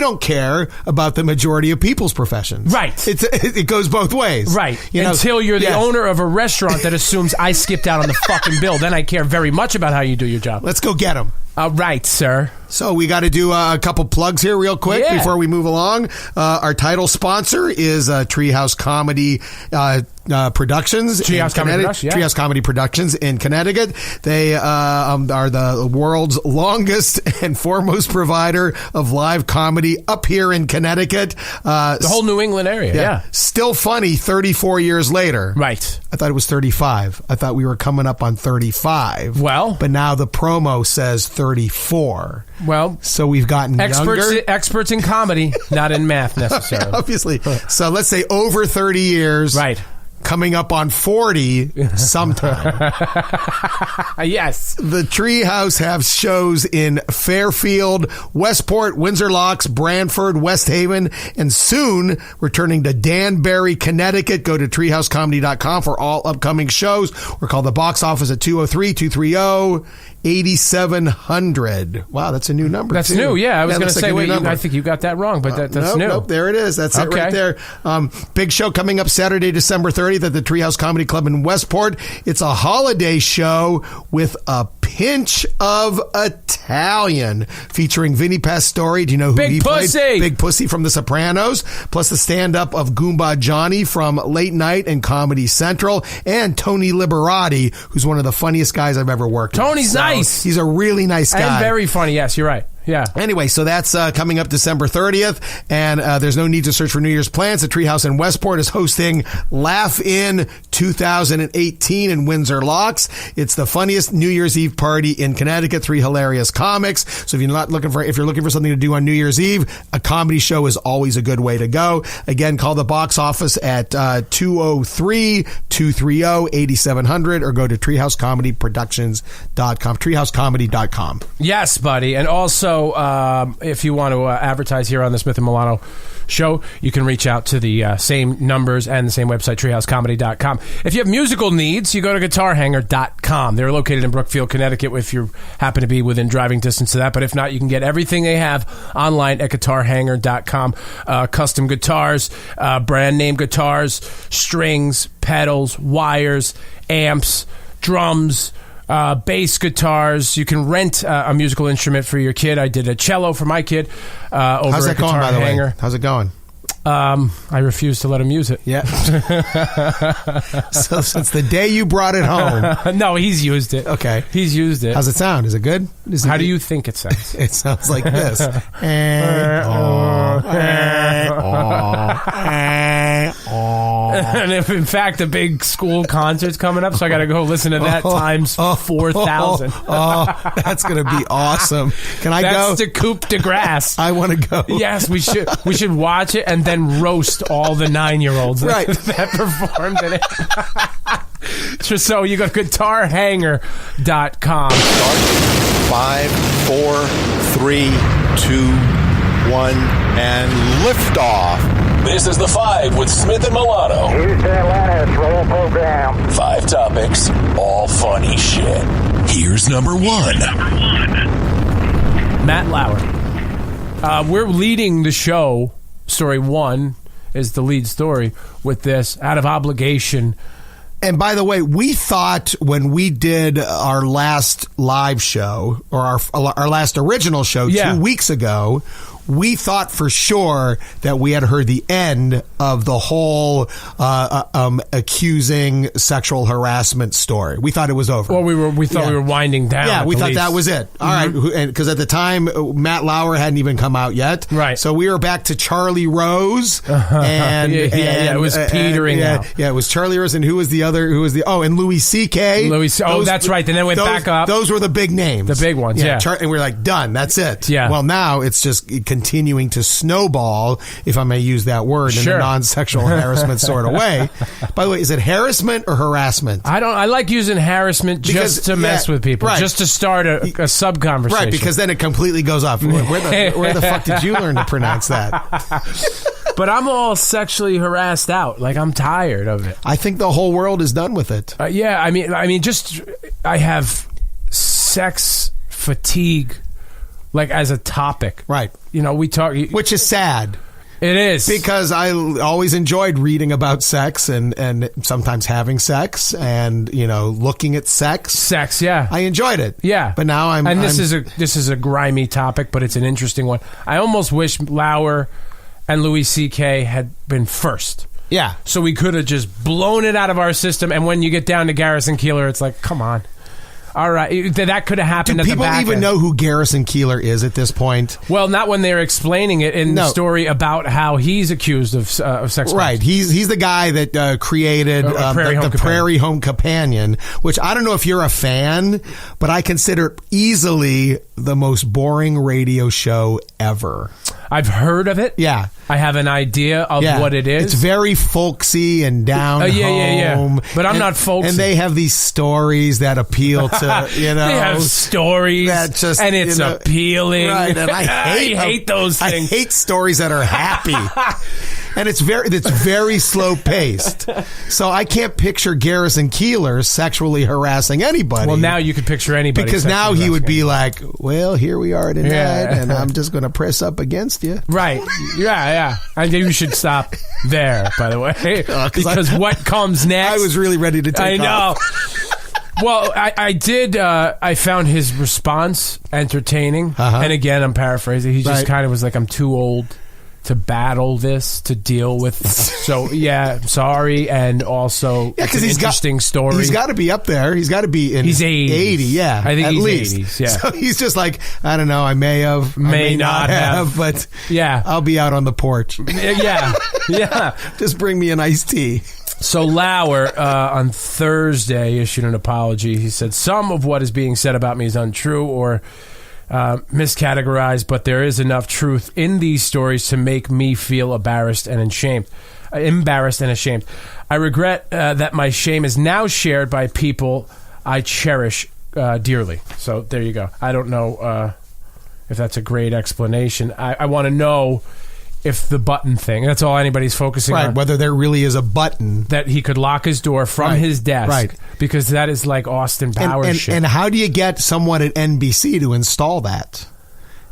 don't care about the majority of people's professions. Right. It goes both ways. Right. Until you're the owner of a restaurant that assumes I skipped out on the fucking bill. Then I care very much about how you do your job. Let's go get them. Right, sir. So we got to do a couple plugs here real quick before we move along. Our title sponsor is Treehouse Comedy Productions. Treehouse Comedy Productions, Treehouse Comedy Productions in Connecticut. They are the world's longest and foremost provider of live comedy up here in Connecticut. The whole New England area, yeah. Still funny 34 years later. Right. I thought it was 35. I thought we were coming up on 35. Well. But now the promo says 34. Well. So we've gotten younger. Experts in comedy, not in math necessarily. Obviously. So let's say over 30 years. Right. Coming up on 40 sometime. Yes. The Treehouse have shows in Fairfield, Westport, Windsor Locks, Branford, West Haven, and soon returning to Danbury, Connecticut. Go to treehousecomedy.com for all upcoming shows. We're called the box office at 203-230-8700. Wow, that's a new number. That's too. New, yeah. I was going to say, wait, I think you got that wrong, but that's new. Nope, there it is. That's it right there. Big show coming up Saturday, December 30th at the Treehouse Comedy Club in Westport. It's a holiday show with a pinch of Italian featuring Vinny Pastore. Do you know who he played? Big Pussy from The Sopranos. Plus the stand-up of Goomba Johnny from Late Night and Comedy Central. And Tony Liberati, who's one of the funniest guys I've ever worked with. Tony's nice. He's a really nice guy. And very funny. Yes, you're right. Yeah. Anyway, so that's coming up December 30th, and there's no need to search for New Year's plans. The Treehouse in Westport is hosting Laugh In 2018 in Windsor Locks. It's the funniest New Year's Eve party in Connecticut. 3 hilarious comics. So if you're looking for something to do on New Year's Eve, a comedy show is always a good way to go. Again, call the box office at 203-230-8700 or go to treehousecomedyproductions.com. Treehousecomedy.com. Yes, buddy, and also. If you want to advertise here on the Smith and Milano show, you can reach out to the same numbers and the same website, treehousecomedy.com. If you have musical needs, you go to guitarhanger.com. They're located in Brookfield, Connecticut, if you happen to be within driving distance to that. But if not, you can get everything they have online at guitarhanger.com. Custom guitars, brand name guitars, strings, pedals, wires, amps, drums, bass guitars. You can rent a musical instrument for your kid. I did a cello for my kid over How's that going, by the way? How's it going? I refuse to let him use it. Yeah. So since the day you brought it home. No, he's used it. Okay. He's used it. How's it sound? Is it good? How do you think it sounds? It sounds like this. And if in fact a big school concert's coming up, so I got to go listen to that times 4,000. That's going to be awesome. Can I go? That's the Coupe de Grace. I want to go. Yes, we should. We should watch it and then roast all the 9-year-olds right. that performed in it. So you go to guitarhanger.com. Start 5, 4, 3, 2, 1, and liftoff. This is The Five with Smith and Milano. Houston, Atlanta, it's roll program. 5 topics, all funny shit. Here's number 1. Matt Lauer. We're leading the show. Story 1 is the lead story with this, out of obligation. And by the way, we thought when we did our last live show, or our last original show 2 weeks ago, we thought for sure that we had heard the end of the whole accusing sexual harassment story. We thought it was over. Well, we thought we were winding down. Yeah, we thought that was it. All right, because at the time Matt Lauer hadn't even come out yet. Right. So we were back to Charlie Rose, and it was petering out. Yeah, it was Charlie Rose, and who was the other? And Louis C.K. That's right. Then it went back up. Those were the big names, the big ones. Yeah, and we're like, done. That's it. Yeah. Well, now it's just continuing to snowball, if I may use that word, in a non-sexual harassment sort of way. By the way, is it harassment or harassment? I like using harassment just to mess with people, just to start a sub-conversation. Right, because then it completely goes off. Where the fuck did you learn to pronounce that? But I'm all sexually harassed out. Like, I'm tired of it. I think the whole world is done with it. Yeah, I mean, I have sex fatigue like as a topic. Right. We talk, which is sad. It is. Because I always enjoyed reading about sex and sometimes having sex and, looking at sex. Sex, yeah. I enjoyed it. Yeah. But now this is a grimy topic, but it's an interesting one. I almost wish Lauer and Louis C.K. had been first. Yeah. So we could have just blown it out of our system, and when you get down to Garrison Keillor, it's like, come on. All right, that could have happened at the back. Do people even know who Garrison Keillor is at this point? Well, not when they're explaining it in the story about how he's accused of sex crimes. Right, he's the guy that created the Prairie Home Companion, which I don't know if you're a fan, but I consider it easily the most boring radio show ever. I've heard of it. Yeah. I have an idea of what it is. It's very folksy and down home. But I'm not folksy. And they have these stories that appeal to, They have stories that just, and it's appealing. Right, and I hate those things. I hate stories that are happy. And it's very slow paced. So I can't picture Garrison Keillor sexually harassing anybody. Well, now you can picture anybody. Because now he would be like, well, here we are tonight, and I'm just going to press up against you. Right. Yeah. I think you should stop there, by the way. Because what comes next... I was really ready to take off. Well, I did. I found his response entertaining. And again, I'm paraphrasing. He just kind of was like, I'm too old to battle this, to deal with. So, sorry. And also, it's an interesting story. He's got to be up there. He's got to be in He's 80. 80, yeah. I think at he's least. 80s, yeah. So he's just like, I don't know, I may have, may not have, but I'll be out on the porch. Yeah. Just bring me an iced tea. So Lauer, on Thursday, issued an apology. He said, some of what is being said about me is untrue or miscategorized, but there is enough truth in these stories to make me feel embarrassed and ashamed. I regret that my shame is now shared by people I cherish dearly. So there you go. I don't know if that's a great explanation. I want to know if the button thing, that's all anybody's focusing on. Whether there really is a button. That he could lock his door from his desk. Right. Because that is like Austin Powers shit. And how do you get someone at NBC to install that?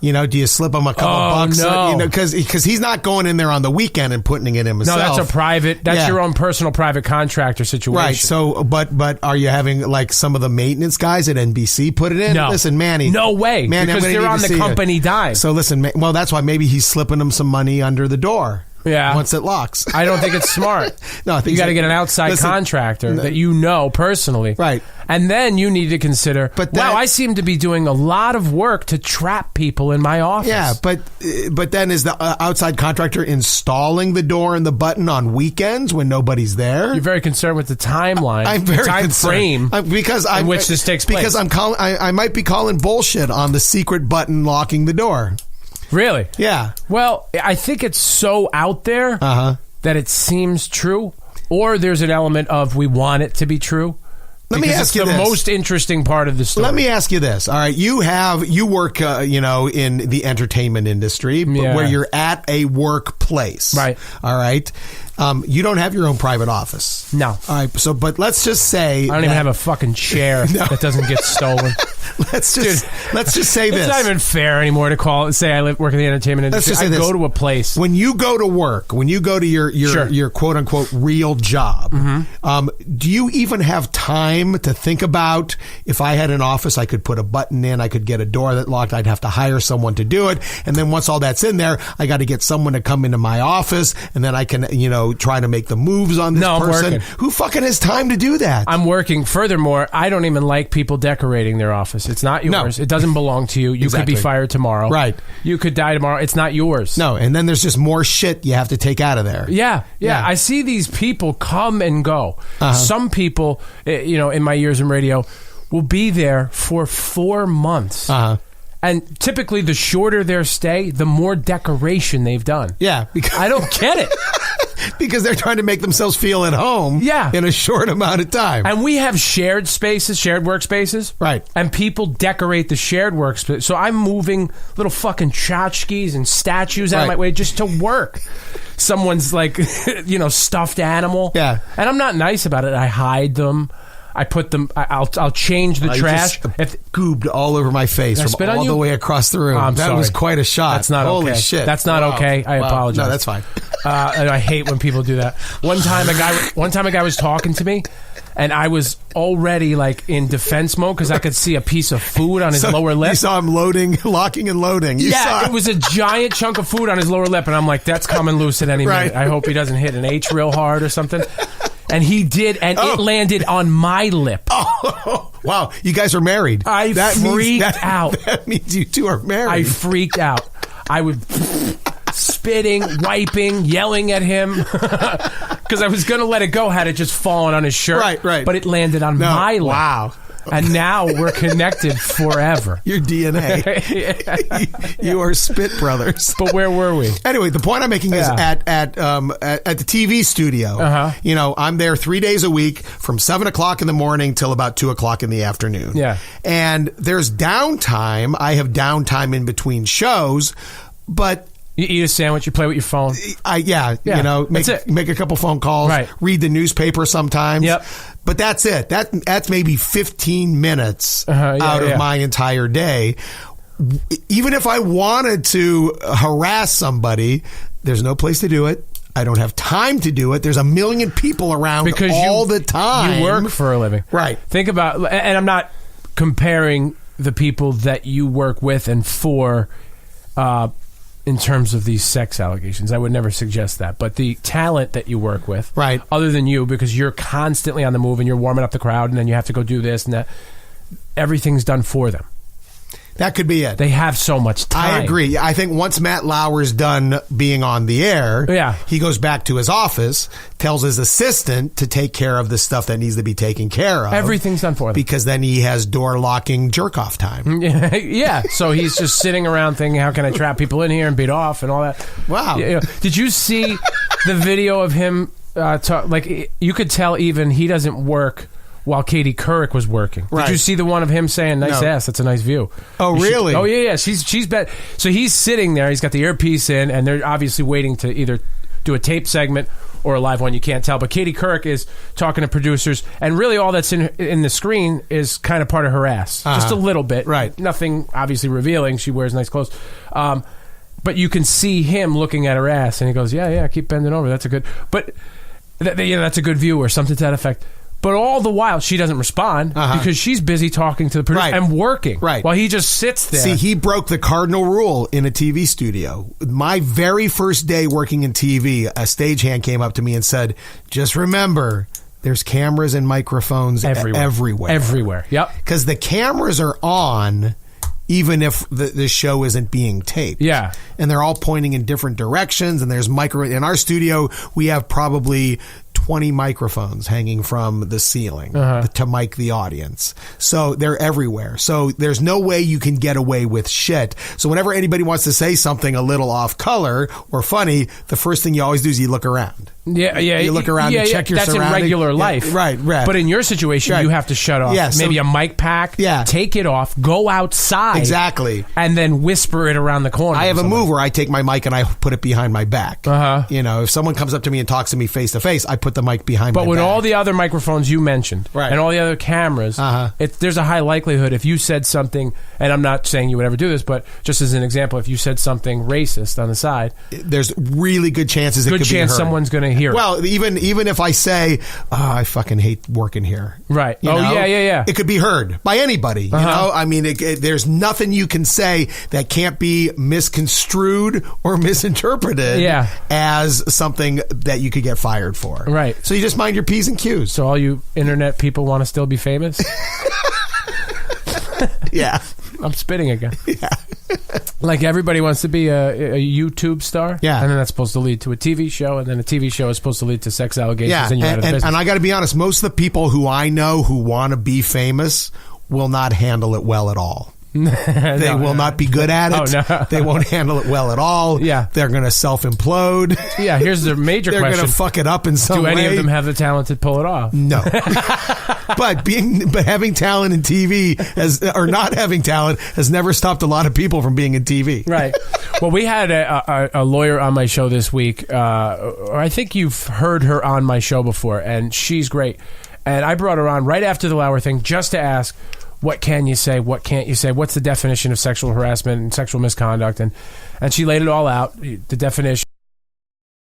Do you slip him a couple bucks? No. Because he's not going in there on the weekend and putting it in himself. No, that's your own personal private contractor situation. Right. So, but are you having like some of the maintenance guys at NBC put it in? No. Listen, Manny. No way. Manny, because they're on the company dime. So listen, well, that's why maybe he's slipping them some money under the door. Yeah. Once it locks. I don't think it's smart. No, I think you got to get an outside contractor that you know personally. Right. And then you need to consider, I seem to be doing a lot of work to trap people in my office. Yeah, but then is the outside contractor installing the door and the button on weekends when nobody's there? You're very concerned with the timeline. I'm very time frame in which this takes place. Because I might be calling bullshit on the secret button locking the door. Really? Yeah. Well, I think it's so out there that it seems true, or there's an element of we want it to be true. Let me ask you this. It's the most interesting part of the story. Let me ask you this. All right, you work, in the entertainment industry, where you're at a workplace. Right. All right. You don't have your own private office. No. All right. So, but let's just say I don't even have a fucking chair that doesn't get stolen. Let's just say this. It's not even fair anymore to say I work in the entertainment industry. Let's just say I go to a place. When you go to work, when you go to your quote unquote real job, do you even have time to think about, if I had an office, I could put a button in, I could get a door that locked, I'd have to hire someone to do it, and then once all that's in there, I got to get someone to come into my office, and then I can try to make the moves on this person. I'm working. Who fucking has time to do that? I'm working. Furthermore, I don't even like people decorating their office. It's not yours. No. It doesn't belong to you. You could be fired tomorrow. Right. You could die tomorrow. It's not yours. No, and then there's just more shit you have to take out of there. Yeah. I see these people come and go. Some people, in my years in radio, will be there for 4 months. And typically, the shorter their stay, the more decoration they've done. Yeah. I don't get it. Because they're trying to make themselves feel at home in a short amount of time. And we have shared workspaces. Right. And people decorate the shared workspace. So I'm moving little fucking tchotchkes and statues out of my way just to work. Someone's like, stuffed animal. Yeah. And I'm not nice about it. I hide them. I put them. I'll change the trash. Goobed all over my face from all the way across the room. That was quite a shot. That's not Holy okay. shit. That's not okay. I apologize. No, that's fine. And I hate when people do that. One time a guy was talking to me, and I was already like in defense mode because I could see a piece of food on his lower lip. You saw him locking and loading. It was a giant chunk of food on his lower lip, and I'm like, that's coming loose at any minute. I hope he doesn't hit an H real hard or something. And he did, and it landed on my lip. Oh, wow. You guys are married. I freaked out. That means you two are married. I freaked out. I was spitting, wiping, yelling at him because I was going to let it go had it just fallen on his shirt. Right. But it landed on my lip. Wow. And now we're connected forever. Your DNA. You are spit brothers. But where were we? Anyway, the point I'm making is at the TV studio. You know, I'm there 3 days a week from 7 o'clock in the morning till about 2 o'clock in the afternoon. Yeah. And there's downtime. I have downtime in between shows, but you eat a sandwich, you play with your phone. You know, make a couple phone calls, read the newspaper sometimes. Yep. But that's it. That's maybe 15 minutes out of my entire day. Even if I wanted to harass somebody, there's no place to do it. I don't have time to do it. There's a million people around all the time. You work for a living. Right. Think about, and I'm not comparing the people that you work with and for in terms of these sex allegations. I would never suggest that. But the talent that you work with, other than you, because you're constantly on the move and you're warming up the crowd and then you have to go do this and that, everything's done for them. That could be it. They have so much time. I agree. I think once Matt Lauer's done being on the air, he goes back to his office, tells his assistant to take care of the stuff that needs to be taken care of. Everything's done for them. Because then he has door-locking jerk-off time. Yeah. So he's just sitting around thinking, how can I trap people in here and beat off and all that. Wow. Did you see the video of him? Like, you could tell even he doesn't work while Katie Couric was working. Did you see the one of him saying, nice ass, that's a nice view? Oh, really? Yeah. She's bet. So he's sitting there, he's got the earpiece in, and they're obviously waiting to either do a tape segment or a live one, you can't tell. But Katie Couric is talking to producers, and really all that's in the screen is kind of part of her ass. Just a little bit. Right. Nothing obviously revealing. She wears nice clothes. But you can see him looking at her ass, and he goes, yeah, keep bending over. That's a good... But that's a good view, or something to that effect. But all the while, she doesn't respond because she's busy talking to the producer and working while he just sits there. See, he broke the cardinal rule in a TV studio. My very first day working in TV, a stagehand came up to me and said, just remember, there's cameras and microphones everywhere. Everywhere, yep. Because the cameras are on even if the show isn't being taped. Yeah. And they're all pointing in different directions, and there's in our studio, we have probably 20 microphones hanging from the ceiling to mic the audience. So they're everywhere. So there's no way you can get away with shit. So whenever anybody wants to say something a little off color or funny, the first thing you always do is you look around. Yeah. You look around and check your surroundings. That's in regular life. Right. But in your situation, you have to shut off. Maybe a mic pack. Take it off. Go outside. Exactly. And then whisper it around the corner. I have a move where I take my mic and I put it behind my back. You know, if someone comes up to me and talks to me face to face, I put the mic behind my back. But with all the other microphones you mentioned and all the other cameras, there's a high likelihood if you said something, and I'm not saying you would ever do this, but just as an example, if you said something racist on the side, there's really good chances it could be heard. Someone's going to hear it. Well, even if I say, I fucking hate working here. Right. You know? Yeah. It could be heard by anybody. You know? I mean, there's nothing you can say that can't be misconstrued or misinterpreted as something that you could get fired for. Right. So you just mind your P's and Q's. So all you internet people want to still be famous? Yeah. I'm spitting again. Yeah. Like everybody wants to be a YouTube star. Yeah. And then that's supposed to lead to a TV show. And then a TV show is supposed to lead to sex allegations. Yeah. And you're out of business. And I got to be honest, most of the people who I know who want to be famous will not handle it well at all. They will not be good at it. Oh, no. They won't handle it well at all. Yeah. They're going to self-implode. Yeah, here's the major question. They're going to fuck it up in some way. Do any of them have the talent to pull it off? No. But having talent in TV or not having talent has never stopped a lot of people from being in TV. Right. Well, we had a lawyer on my show this week. I think you've heard her on my show before, and she's great. And I brought her on right after the Lauer thing just to ask, what can you say? What can't you say? What's the definition of sexual harassment and sexual misconduct? And she laid it all out, the definition.